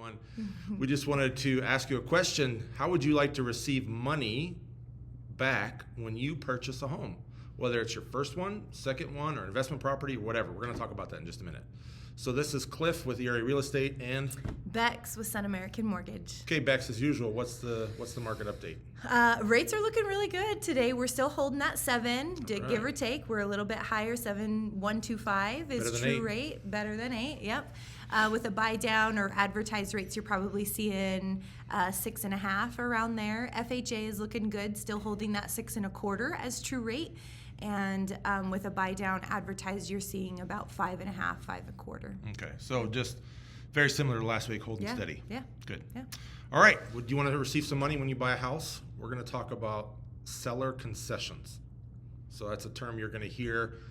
everyone. We just wanted to ask you a question. How would you like to receive money back when you purchase a home? Whether it's your first one, second one, or investment property, whatever. We're going to talk about that in just a minute. So this is Cliff with Erie Real Estate and Bex with Sun American Mortgage. Okay, Bex, as usual, what's the market update? Rates are looking really good today. We're still holding that 7, right. Give or take. We're a little bit higher. 7.125 is true 8. rate, better than 8. Yep. With a buy down or advertised rates, you're probably seeing 6.5 around there. FHA is looking good, still holding that 6.25 as true rate. And with a buy down advertised, you're seeing about 5.5, 5.25. Okay, so just very similar to last week, holding steady. Yeah. Good. Yeah. All right, do you want to receive some money when you buy a house? We're going to talk about seller concessions. So that's a term you're going to hear.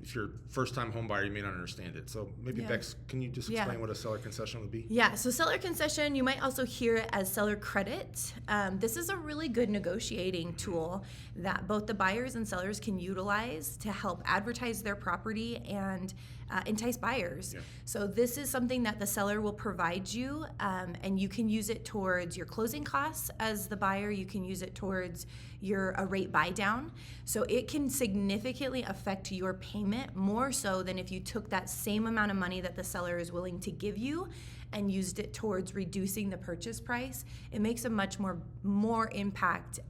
If you're a first-time home buyer, you may not understand it. So maybe, Bex, can you just explain what a seller concession would be? Yeah, so seller concession, you might also hear it as seller credit. This is a really good negotiating tool that both the buyers and sellers can utilize to help advertise their property and entice buyers. Yeah. So this is something that the seller will provide you, and you can use it towards your closing costs as the buyer. You can use it towards your rate buy down. So it can significantly affect your payment more so than if you took that same amount of money that the seller is willing to give you and used it towards reducing the purchase price. It makes a much more impact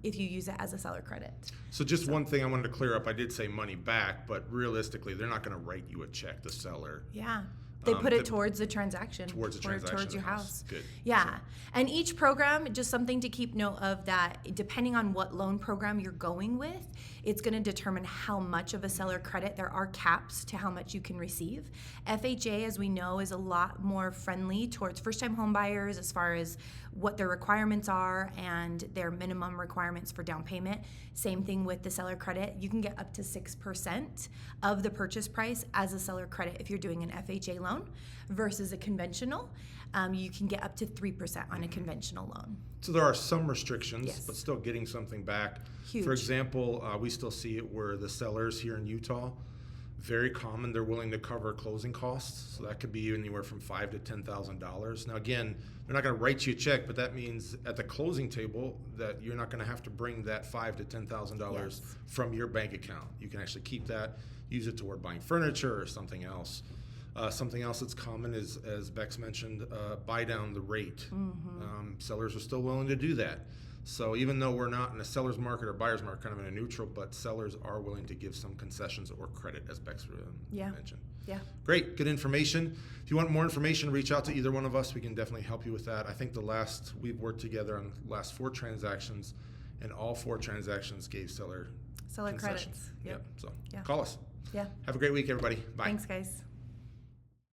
if you use it as a seller credit. So just one thing I wanted to clear up. I did say money back, but realistically, they're not going to write you a check, the seller. Yeah. They put it towards the transaction. Towards the transaction. Towards your house. Good. Yeah. And each program, just something to keep note of that depending on what loan program you're going with, it's going to determine how much of a seller credit. There are caps to how much you can receive. FHA, as we know, is a lot more friendly towards first-time home buyers as far as what their requirements are and their minimum requirements for down payment. Same thing with the seller credit. You can get up to 6% of the purchase price as a seller credit if you're doing an FHA loan versus a conventional. You can get up to 3% on a conventional loan. So there are some restrictions, Yes. but still getting something back. Huge. For example, we still see it where the sellers here in Utah, very common, they're willing to cover closing costs. So that could be anywhere from $5,000 to $10,000. Now again, they're not going to write you a check, but that means at the closing table that you're not going to have to bring that $5,000 to $10,000 from your bank account. You can actually keep that, use it toward buying furniture or something else. Something else that's common is, as Bex mentioned, buy down the rate. Sellers are still willing to do that. So even though we're not in a seller's market or buyer's market, kind of in a neutral, but sellers are willing to give some concessions or credit, as Bex mentioned. Yeah. Great, good information. If you want more information, reach out to either one of us. We can definitely help you with that. I think we've worked together on the last 4 transactions, and all 4 transactions gave seller Seller concessions. credits. Yep. So Yeah. call us. Yeah. Have a great week, everybody. Bye. Thanks, guys.